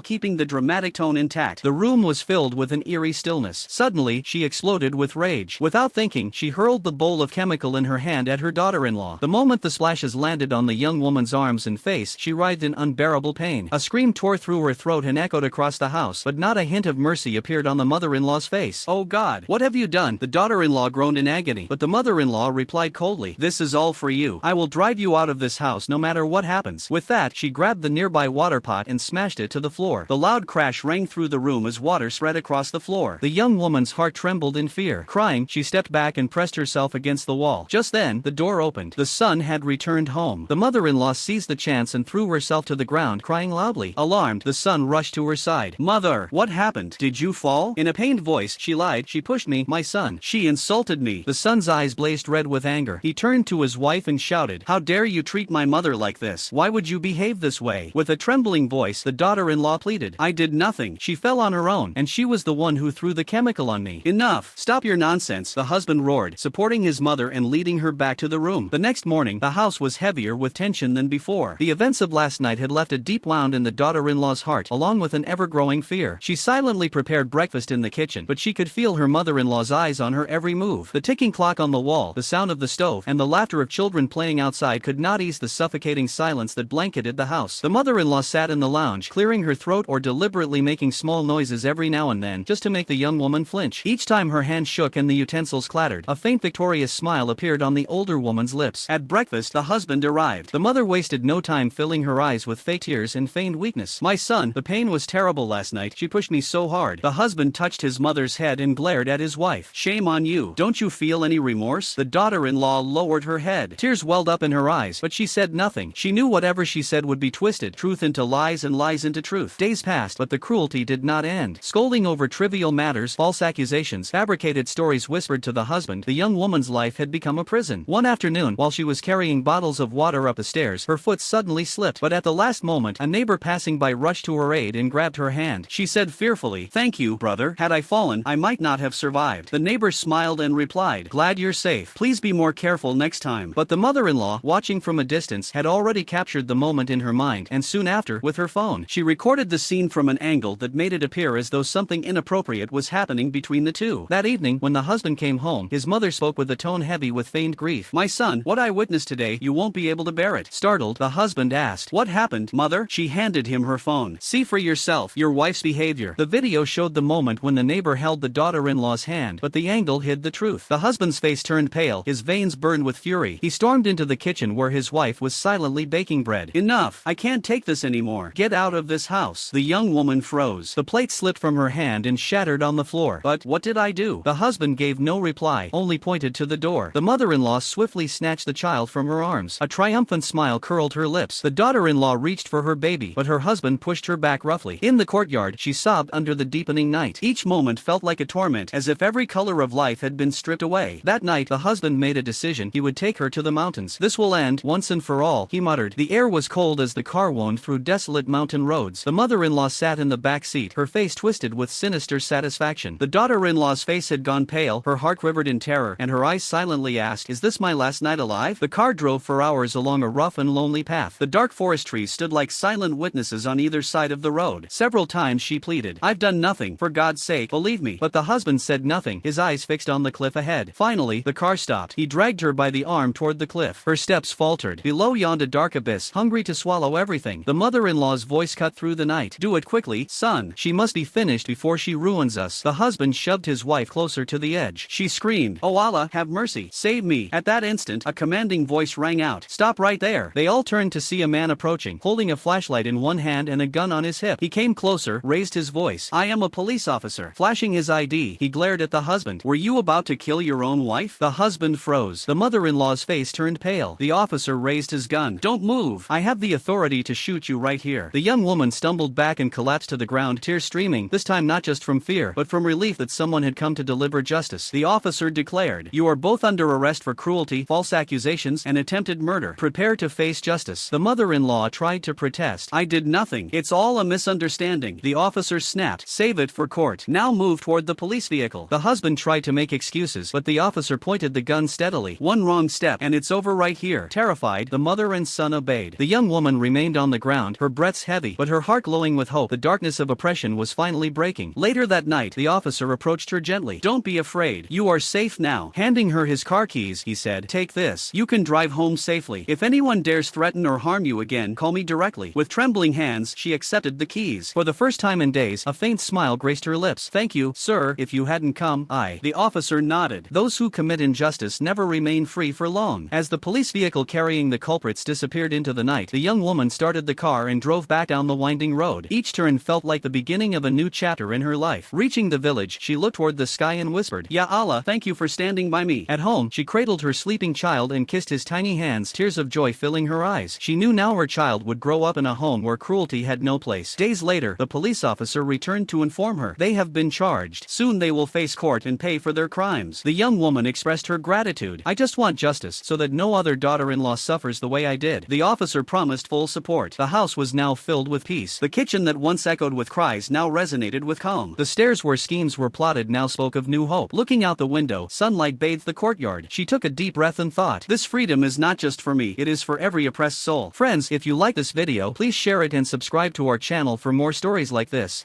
keeping the dramatic tone intact. The room was filled with an eerie stillness. Suddenly, she exploded with rage. Without thinking, she hurled the bowl of chemical in her hand at her daughter-in-law. The moment the splashes landed on the young woman's arms and face, she writhed in unbearable pain. A scream tore through her throat and echoed across the house, but not a hint of mercy appeared on the mother-in-law's face. "Oh God, what have you done?" the daughter-in-law groaned in agony, but the mother-in-law replied coldly, "This is all for you. I will drive you out of this house no matter what happens." With that, she grabbed the nearby water pot and smashed it to the floor. The loud crash rang through the room as water spread across the floor. The young woman's heart trembled in fear. Crying, she stepped back and pressed herself against the wall. Just then, the door opened. The son had returned home. The mother-in-law seized the chance and threw herself to the ground, crying loudly. Alarmed, the son rushed to her side. "Mother, what happened? Did you fall?" In a pained voice, she lied. "She pushed me, my son. She insulted me." The son's eyes blazed red with anger. He turned to his wife and shouted, "How dare you treat my mother like this? Why would you behave this way?" With a trembling voice, the daughter-in-law pleaded, "I did nothing. She fell on her own, and she was the one who threw the chemical on me." "Enough! Stop your nonsense," the husband roared, supporting his mother and leading her back to the room. The next morning, the house was heavier with tension than before. The events of last night had left a deep wound in the daughter-in-law's heart, along with an ever-growing fear. She silently prepared breakfast in the kitchen, but she could feel her mother-in-law's eyes on her every move. The ticking clock on the wall, the sound of the stove, and the laughter of children playing outside could not ease the suffocating silence that blanketed the house. The mother-in-law sat in the lounge, clearing her throat or deliberately making small noises every now and then, just to make the young woman flinch. Each time her hand shook and the utensils clattered, a faint victorious smile appeared on the older woman's lips. At breakfast, the husband arrived. The mother wasted no time filling her eyes with fake tears and feigned weakness. "My son, the pain was terrible last night. She pushed me so hard." The husband touched his mother's head and glared at his wife. "Shame on you. Don't you feel any remorse?" The daughter-in-law lowered her head. Tears welled up in her eyes, but she said nothing. She knew whatever she said would be twisted, truth into lies and lies into truth. Days passed, but the cruelty did not end. Scolding over trivial matters, false accusations, fabricated stories whispered to the husband, the young woman's life had become a prison. One afternoon, while she was carrying bottles of water up the stairs, her foot suddenly slipped, but at the last moment, a neighbor passing by rushed to her aid and grabbed her hand. She said fearfully, "Thank you, brother. Had I fallen, I might not have survived." The neighbor smiled and replied, "Glad you're safe. Please be more careful next time." But the mother-in-law, watching from a distance, had already captured the moment in her mind, and soon after, with her phone, she recorded the scene from an angle that made it appear as though something inappropriate was happening between the two. That evening, when the husband came home, his mother spoke with a tone heavy with feigned grief. "My son, what I witnessed today, you won't be able to bear it." Startled, the husband asked, "What happened, mother?" She handed him her phone. "See for yourself your wife's behavior." The video showed the moment when the neighbor held the daughter-in-law's hand, but the angle hid the truth. The husband's face turned pale, his veins burned with fury. He stormed into the kitchen where his wife was silently baking bread. "Enough! I can't take this anymore. Get out of this house." The young woman froze. The plate slipped from her hand and shattered on the floor. "But what did I do?" The husband gave no reply, only pointed to the door. The mother-in-law swiftly snatched the child from her arms. A triumphant smile curled her lips. The daughter-in-law reached for her baby, but her husband pushed her back roughly. In the courtyard, she sobbed under the deepening night. Each moment felt like a torment, as if every color of life had been stripped away. That night, the husband made a decision. He would take her to the mountains. "This will end, once and for all," he muttered. The air was cold as the car wound through desolate mountain roads. The mother-in-law sat in the back seat, her face twisted with sinister satisfaction. The daughter-in-law's face had gone pale, her heart quivered in terror, and her eyes silently asked, "Is this my last night alive?" The car drove for hours along a rough and lonely path. The dark forest trees stood like silent witnesses on either side of the road. Several times she pleaded, "I've done nothing, for God's sake, believe me." But the husband said nothing, his eyes fixed on the cliff ahead. Finally, the car stopped. He dragged her by the arm toward the cliff. Her steps faltered. Below yawned a dark abyss, hungry to swallow everything. The mother-in-law's voice cut through the night. "Do it quickly, son. She must be finished before she ruins us." The husband shoved his wife closer to the edge. She screamed, "Oh Allah, have mercy. Save me." At that instant, a commanding voice rang out, "Stop right there." They all turned to see a man approaching, holding a flashlight in one hand and a gun on his hip. He came closer, raised his voice, "I am a police officer." Flashing his ID, he glared at the husband. "Were you about to kill your own wife?" The husband froze. The mother-in-law's face turned pale. The officer raised his gun. "Don't move. I have the authority to shoot you right here." The young woman stumbled back and collapsed to the ground, tears streaming, this time not just from fear, but from relief that someone had come to deliver justice. The officer declared, "You are both under arrest for cruelty, false accusations, and attempted murder. Prepare to face justice." The mother-in-law tried to protest. "I did nothing. It's all a misunderstanding." The officer snapped, "Save it for court. Now move toward the police vehicle." The husband tried to make excuses, but the officer pointed the gun steadily. "One wrong step, and it's over right here." Terrified, the mother and son obeyed. The young woman remained on the ground, her breaths heavy, but her heart glowing with hope. The darkness of oppression was finally breaking. Later that night, the officer approached her gently. "Don't be afraid. You are safe now." Handing her his car keys, he said, "Take this. You can drive home safely. If anyone dares threaten or harm you again, call me directly." With trembling hands, she accepted the keys. For the first time in days, a faint smile graced her lips. "Thank you, sir. If you hadn't come, The officer nodded. Those who commit injustice never remain free for long. As the police vehicle carrying the culprits disappeared into the night, the young woman started the car and drove back down the winding road. Each turn felt like the beginning of a new chapter in her life. Reaching the village, she looked toward the sky and whispered, "Ya Allah, thank you for standing by me." At home, she cradled her sleeping child and kissed his tiny hands, tears of joy filling her eyes. She knew now her child would grow up in a home where cruelty had no place. Days later, the police officer returned to inform her they have been charged. Soon they will face court and pay for their crimes. The young woman expressed her gratitude. "I just want justice so that no other daughter-in-law suffers the way I did." The officer promised full support. The house was now filled with peace. The kitchen that once echoed with cries now resonated with calm. The stairs where schemes were plotted now spoke of new hope. Looking out the window, sunlight bathed the courtyard. She took a deep breath and thought, "This freedom is not just for me, it is for every oppressed soul." Friends, if you like this video, please share it and subscribe to our channel for more stories like this.